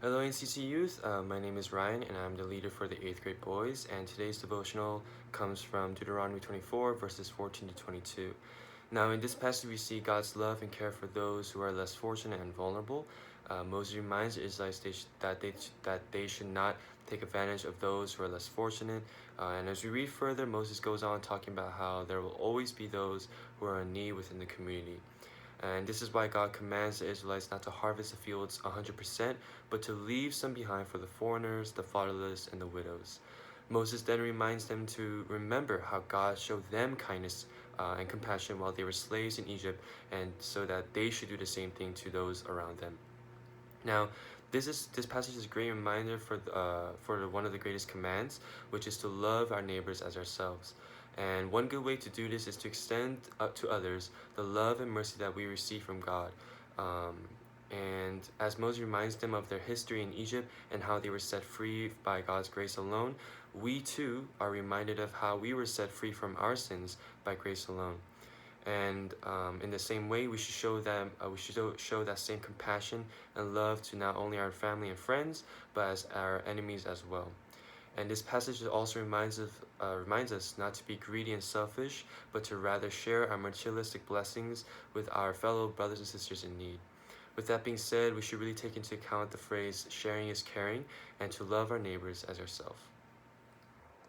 Hello NCC Youth, my name is Ryan and I'm the leader for the 8th grade boys, and today's devotional comes from Deuteronomy 24 verses 14 to 22. Now in this passage we see God's love and care for those who are less fortunate and vulnerable. Moses reminds the Israelites that they should not take advantage of those who are less fortunate. And as we read further, Moses goes on talking about how there will always be those who are in need within the community. And this is why God commands the Israelites not to harvest the fields 100%, but to leave some behind for the foreigners, the fatherless, and the widows. Moses then reminds them to remember how God showed them kindness and compassion while they were slaves in Egypt, and so that they should do the same thing to those around them. Now, this passage is a great reminder for one of the greatest commands, which is to love our neighbors as ourselves. And one good way to do this is to extend to others the love and mercy that we receive from God. Um, and as Moses reminds them of their history in Egypt and how they were set free by God's grace alone, we too are reminded of how we were set free from our sins by grace alone. And in the same way, we should show that same compassion and love to not only our family and friends, but as our enemies as well. And this passage also reminds us not to be greedy and selfish, but to rather share our materialistic blessings with our fellow brothers and sisters in need. With that being said, we should really take into account the phrase "sharing is caring" and to love our neighbors as ourselves.